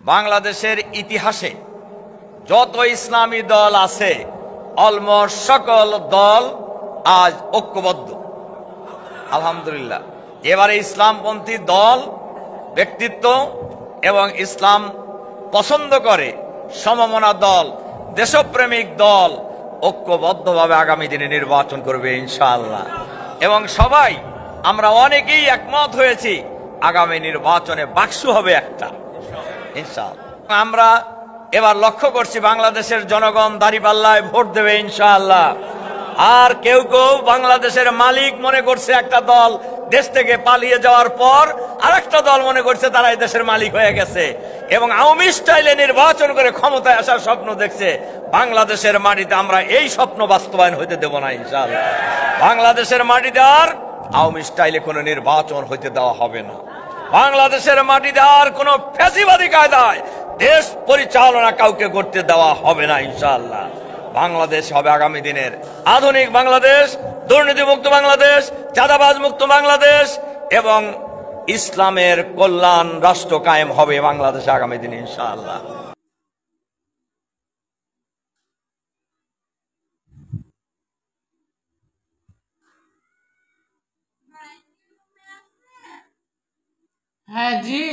বাংলাদেশের ইতিহাসে যত ইসলামী দল আছে অলমোস্ট সকল দল আজ ঐক্যবদ্ধ, আলহামদুলিল্লাহ। এবারে ইসলামপন্থী দল, ব্যক্তিত্ব এবং ইসলাম পছন্দ করে সমমনা দল, দেশপ্রেমিক দল ঐক্যবদ্ধভাবে আগামী দিনে নির্বাচন করবে ইনশাআল্লাহ। এবং সবাই আমরা অনেকেই একমত হয়েছি আগামী নির্বাচনে বাক্স হবে একটা ইনশাআল্লাহ। আমরা এবার লক্ষ্য করছি বাংলাদেশের জনগণ দাঁড়িপাল্লায় ভোট দেবে ইনশাআল্লাহ। আর কেউ কেউ বাংলাদেশের মালিক মনে করছে একটা দল দেশ থেকে পালিয়ে যাওয়ার পর আর একটা দল মনে করছে তারা এই দেশের মালিক হয়ে গেছে এবং আওয়ামী স্টাইলে নির্বাচন করে ক্ষমতায় আসার স্বপ্ন দেখছে। বাংলাদেশের মাটিতে আমরা এই স্বপ্ন বাস্তবায়ন হইতে দেব না ইনশাআল্লাহ। বাংলাদেশের মাটিতে আর আওয়ামী স্টাইলে কোনো নির্বাচন হইতে দেওয়া হবে না। বাংলাদেশের মাটিতে আর কোনো ফ্যাসিবাদী কায়দায় দেশ পরিচালনা কাউকে করতে দেওয়া হবে না ইনশাআল্লাহ। বাংলাদেশ হবে আগামী দিনের আধুনিক বাংলাদেশ, দুর্নীতিমুক্ত বাংলাদেশ, চাঁদাবাজ মুক্ত বাংলাদেশ এবং ইসলামের কল্যাণ রাষ্ট্র কায়েম হবে বাংলাদেশে আগামী দিনে ইনশাআল্লাহ। হ্যাঁ জি,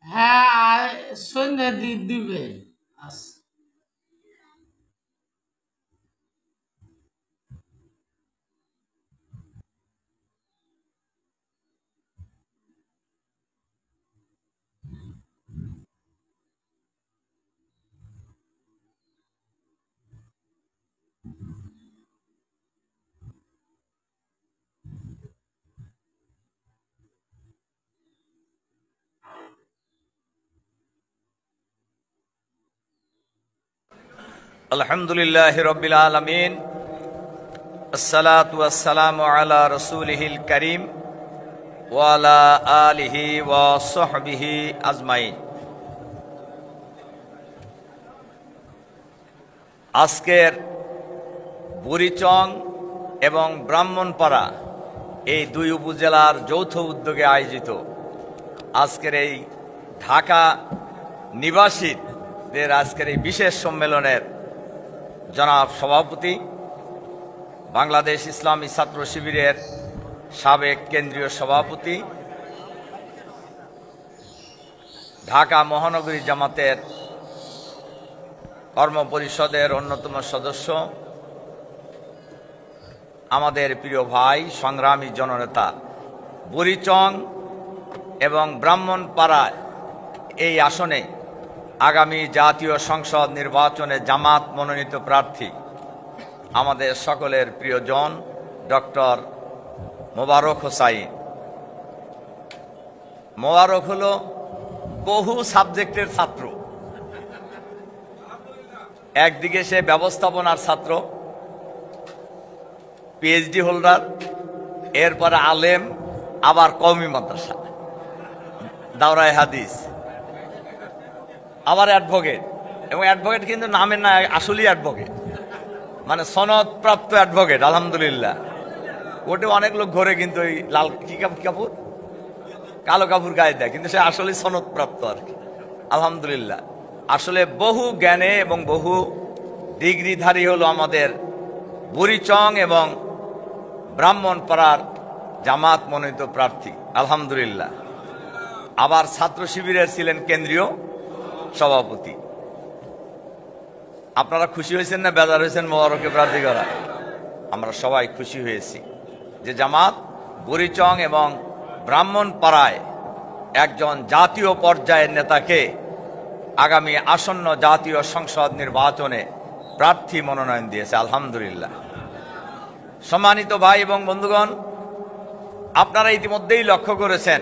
হ্যাঁ আর সন্ধ্যা দিবে। আচ্ছা। আলহামদুলিল্লাহ রাব্বিল আলামিন, আসসালাতু ওয়াসসালামু আলা রাসূলিহিল কারীম ওয়া আলা আলিহি ওয়া সাহবিহি আজমাইন। আজকের বুড়িচং এবং ব্রাহ্মণপাড়া এই দুই উপজেলার যৌথ উদ্যোগে আয়োজিত আজকের এই ঢাকা নিবাসীদের আজকের এই বিশেষ সম্মেলনের জনাব সভাপতি, বাংলাদেশ ইসলামী ছাত্র শিবিরের সাবেক কেন্দ্রীয় সভাপতি, ঢাকা মহানগরী জামাতের কর্মপরিষদের অন্যতম সদস্য, আমাদের প্রিয় ভাই সংগ্রামী জননেতা, বুড়িচং এবং ব্রাহ্মণপাড়ায় এই আসনে আগামী জাতীয় সংসদ নির্বাচনে জামাত মনোনীত প্রার্থী আমাদের সকলের প্রিয়জন ডক্টর মোবারক হোসাইন। মোবারক হলো বহু সাবজেক্টের ছাত্র, একদিকে সে ব্যবস্থাপনার ছাত্র, পিএইচডি হোল্ডার, এরপরে আলেম, আবার কওমি মাদ্রাসা, দাওরায়ে হাদিস, আবার অ্যাডভোকেট। এবং অ্যাডভোকেট কিন্তু নামের না, আসলেই অ্যাডভোকেট, মানে সনদপ্রাপ্ত অ্যাডভোকেট আলহামদুলিল্লাহ। ওটে অনেক লোক ঘরে কিন্তু ওই লাল কি কাপড়, কালো কাপড় গায়ে দেয়, কিন্তু সে আসলে সনদপ্রাপ্ত আর কি আলহামদুলিল্লাহ। আসলে বহু জ্ঞানে এবং বহু ডিগ্রিধারী হলো আমাদের বুড়িচং এবং ব্রাহ্মণপাড়ার জামাত মনোনীত প্রার্থী আলহামদুলিল্লাহ। আবার ছাত্র শিবিরের ছিলেন কেন্দ্রীয় সভাপতি। আপনারা খুশি হয়েছেন না বেজার হয়েছেন মোবারককে প্রার্থী করা? আমরা সবাই খুশি হয়েছি যে জামাত বুড়িচং এবং ব্রাহ্মণপাড়ায় একজন জাতীয় পর্যায়ের নেতাকে আগামী আসন্ন জাতীয় সংসদ নির্বাচনে প্রার্থী মনোনয়ন দিয়েছে আলহামদুলিল্লাহ। সম্মানিত ভাই এবং বন্ধুগণ, আপনারা ইতিমধ্যেই লক্ষ্য করেছেন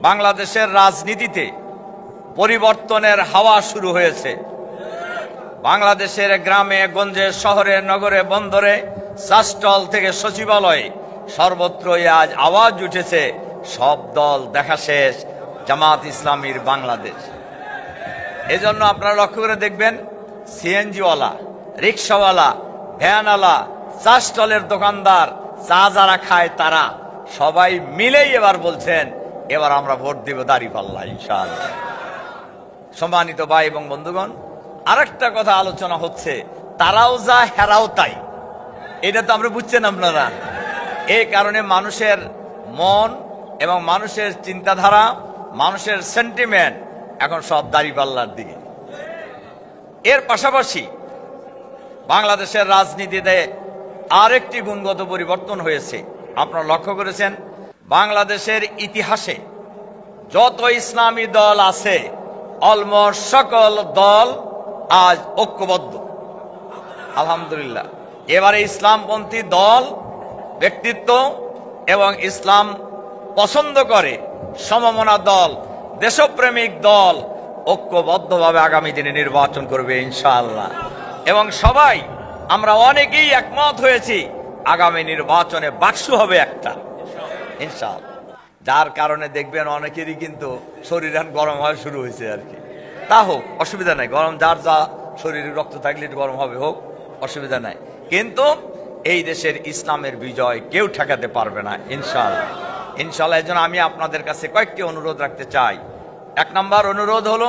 বাংলাদেশের রাজনীতিতে পরিবর্তনের হাওয়া শুরু হয়েছে। বাংলাদেশের গ্রামে গঞ্জে, শহরে, নগরে, বন্দরে, চাষস্থল থেকে সচিবালয়ে সর্বত্রই আজ আওয়াজ উঠেছে সব দল দেখা শেষ, জামাত ইসলামীর বাংলাদেশ। এজন্য আপনারা লক্ষ্য করে দেখবেন সিএনজিওয়ালা, রিক্সাওয়ালা, ভ্যানওয়ালা, চা স্টলের দোকানদার, চা যারা খায় তারা সবাই মিলেই এবার বলছেন এবার আমরা ভোট দিব দাঁড়িপাল্লা ইনশাআল্লাহ। সম্মানিত ভাই এবং বন্ধুগণ, আরেকটা কথা আলোচনা হচ্ছে, তারাও যা হেরাও তাই, এটা তো আমরা বুঝছেন আপনারা। এই কারণে মানুষের মন এবং মানুষের চিন্তাধারা, মানুষের সেন্টিমেন্ট এখন সব দাঁড়িপাল্লার দিকে। এর পাশাপাশি বাংলাদেশের রাজনীতিতে আরেকটি গুণগত পরিবর্তন হয়েছে। আপনারা লক্ষ্য করেছেন, বাংলাদেশের ইতিহাসে যত ইসলামী দল আছে অলমোস্ট সকল দল আজ ঐক্যবদ্ধ আলহামদুলিল্লাহ। এবারে ইসলামপন্থী দল, ব্যক্তিত্ব এবং ইসলাম পছন্দ করে সমমনা দল, দেশপ্রেমিক দল ঐক্যবদ্ধভাবে আগামী দিনে নির্বাচন করবে ইনশাআল্লাহ। এবং সবাই আমরা অনেকেই একমত হয়েছি আগামী নির্বাচনে বাক্স হবে একটা ইনশাআল্লাহ। যার কারণে দেখবেন অনেকেরই কিন্তু শরীর গরম হওয়া শুরু হয়েছে আর কি। তা হোক, অসুবিধা নাই, গরম যার যা শরীরে রক্ত থাকলে একটু গরম হবে, হোক, অসুবিধা নাই। কিন্তু এই দেশের ইসলামের বিজয় কেউ ঠেকাতে পারবে না ইনশাআল্লাহ। ইনশাআল্লাহ এই জন্য আমি আপনাদের কাছে কয়েকটি অনুরোধ রাখতে চাই। এক নম্বর অনুরোধ হলো,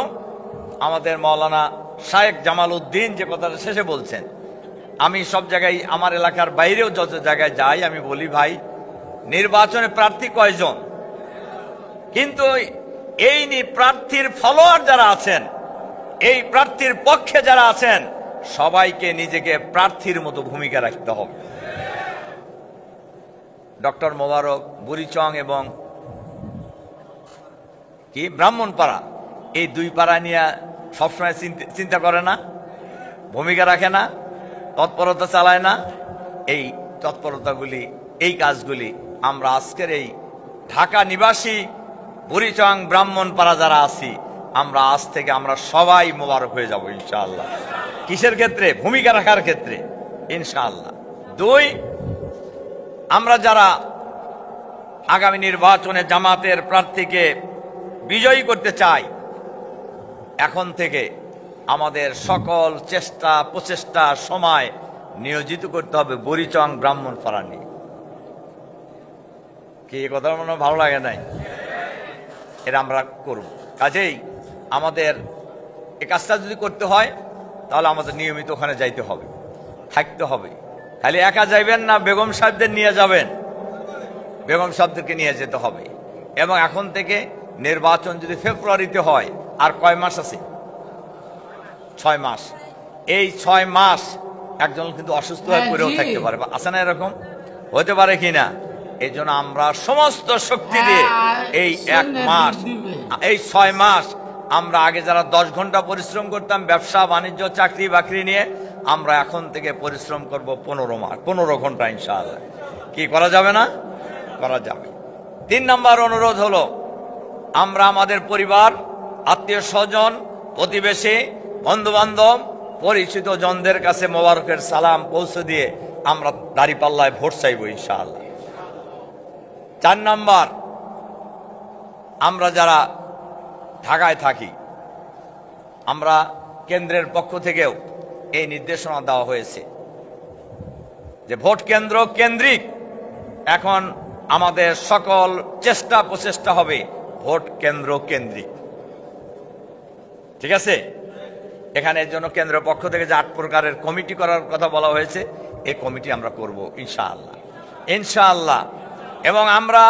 আমাদের মাওলানা শায়েখ জামাল উদ্দিন যে কথাটা শেষে বলছেন, আমি সব জায়গায়, আমার এলাকার বাইরেও যত জায়গায় যাই, আমি বলি ভাই নির্বাচনে প্রার্থী কয়জন, কিন্তু এই প্রার্থীর ফলোয়ার যারা আছেন, এই প্রার্থীর পক্ষে যারা আছেন, সবাইকে নিজেকে প্রার্থীর মতো ভূমিকা রাখতে হবে। ডক্টর মোবারক বুড়িচং এবং কি ব্রাহ্মণপাড়া, এই দুই পাড়া নিয়ে সবসময় চিন্তা করে না, ভূমিকা রাখে না, তৎপরতা চালায় না। এই তৎপরতাগুলি, এই কাজগুলি আমরা আজকের এই ঢাকা নিবাসী বুড়িচং ব্রাহ্মণপাড়া যারা আছি, আমরা আজ থেকে আমরা সবাই মোবারক হয়ে যাব ইনশাআল্লাহ। কিসের ক্ষেত্রে? ভূমিকা রাখার ক্ষেত্রে ইনশাআল্লাহ। দুই, আমরা যারা আগামী নির্বাচনে জামাতের প্রার্থীকে বিজয়ী করতে চাই, এখন থেকে আমাদের সকল চেষ্টা প্রচেষ্টা সময় নিয়োজিত করতে হবে বুড়িচং ব্রাহ্মণপাড়া নিয়ে। কি এই কথা মনে ভালো লাগে নাই? এটা আমরা করব। কাজেই আমাদের এই কাজটা যদি করতে হয় তাহলে আমাদের নিয়মিত ওখানে যাইতে হবে, থাকতে হবে। খালি একা যাইবেন না, বেগম সাহেবদের নিয়ে যাবেন, বেগম সাহেবদেরকে নিয়ে যেতে হবে। এবং এখন থেকে নির্বাচন যদি ফেব্রুয়ারিতে হয়, আর কয় মাস আছে? 6 মাস। এই 6 মাস একজন কিন্তু অসুস্থ হয়ে পড়েও থাকতে পারে, আছে না? এরকম হতে পারে কিনা? এই জন্য আমরা সমস্ত শক্তি দিয়ে এই 1 মাস, এই 6 মাস আমরা আগে যারা 10 ঘন্টা পরিশ্রম করতাম ব্যবসা বাণিজ্য চাকরি বাকরি নিয়ে, আমরা এখন থেকে পরিশ্রম করব 15 ঘন্টা ইনশাআল্লাহ। কি করা যাবে না? করা যাবে। 3 নম্বর অনুরোধ হলো, আমরা আমাদের পরিবার, আত্মীয় স্বজন, প্রতিবেশী, বন্ধু বান্ধব, পরিচিত জনদের কাছে মোবারকের সালাম পৌঁছে দিয়ে আমরা দাঁড়িপাল্লায় ভোট চাইব ইনশাআল্লাহ। 4 নম্বর, আমরা যারা ঢাকায় থাকি, আমরা কেন্দ্রের পক্ষ থেকেও এই নির্দেশনা দেওয়া হয়েছে যে ভোট কেন্দ্র কেন্দ্রিক এখন আমাদের সকল চেষ্টা প্রচেষ্টা হবে ভোট কেন্দ্র কেন্দ্রিক। ঠিক আছে? এখানে এর জন্য কেন্দ্রের পক্ষ থেকে যে 8 প্রকারের কমিটি করার কথা বলা হয়েছে, এই কমিটি আমরা করব ইনশাআল্লাহ ইনশাআল্লাহ। এবং আমরা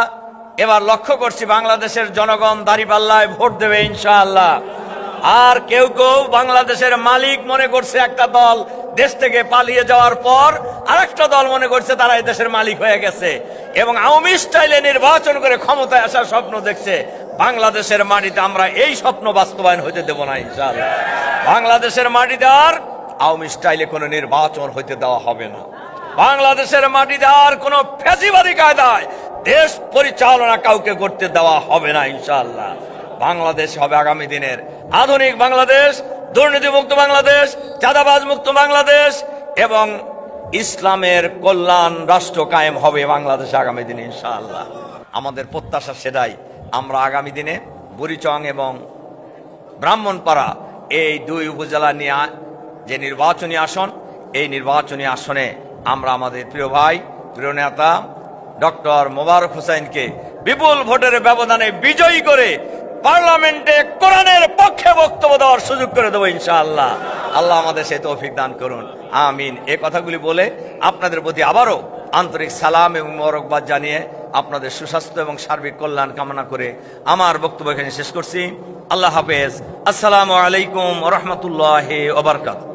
এবার লক্ষ্য করছি বাংলাদেশের জনগণ দাঁড়িপাল্লায় ভোট দেবে ইনশাআল্লাহ। আর কেউ কেউ বাংলাদেশের মালিক মনে করছে একটা দল দেশ থেকে পালিয়ে যাওয়ার পর আরেকটা দল মনে করছে তারা এই দেশের মালিক হয়ে গেছে এবং আওয়ামী স্টাইলে নির্বাচন করে ক্ষমতায় আসার স্বপ্ন দেখছে। বাংলাদেশের মাটিতে আমরা এই স্বপ্ন বাস্তবায়ন হতে দেব না ইনশাআল্লাহ। বাংলাদেশের মাটিতে আর আওয়ামী স্টাইলে কোনো নির্বাচন হতে দেওয়া হবে না। বাংলাদেশের মাটিতে আর কোনো ফ্যাসিবাদী কায়দায় দেশ পরিচালনা কাউকে করতে দেওয়া হবে না ইনশাআল্লাহ। বাংলাদেশ হবে আগামী দিনের আধুনিক বাংলাদেশ, দুর্নীতিমুক্ত বাংলাদেশ, চাঁদাবাজ মুক্ত বাংলাদেশ এবং ইসলামের কল্যাণ রাষ্ট্র কায়েম হবে বাংলাদেশে আগামী দিনে ইনশাআল্লাহ। আমাদের প্রত্যাশা সেটাই। আমরা আগামী দিনে বুড়িচং এবং ব্রাহ্মণপাড়া এই 2 উপজেলা নিয়ে যে নির্বাচনী আসন, এই নির্বাচনী আসনে আমরা আমাদের প্রিয় ভাই, প্রিয় নেতা ডক্টর মোবারক হোসেনকে বিপুল ভোটের ব্যবধানে বিজয়ী করে পার্লামেন্টে কোরআনের পক্ষে বক্তব্য দেওয়ার সুযোগ করে দেবো ইনশাআল্লাহ। আল্লাহ আমাদের সেই তৌফিক দান করুন, আমিন। এই কথাগুলি বলে আপনাদের প্রতি আবারও আন্তরিক সালাম এবং মোবারকবাদ জানিয়ে আপনাদের সুস্বাস্থ্য এবং সার্বিক কল্যাণ কামনা করে আমার বক্তব্য এখানে শেষ করছি। আল্লাহ হাফেজ। আসসালামু আলাইকুম ওয়া রাহমাতুল্লাহি ওয়া বারাকাতুহু।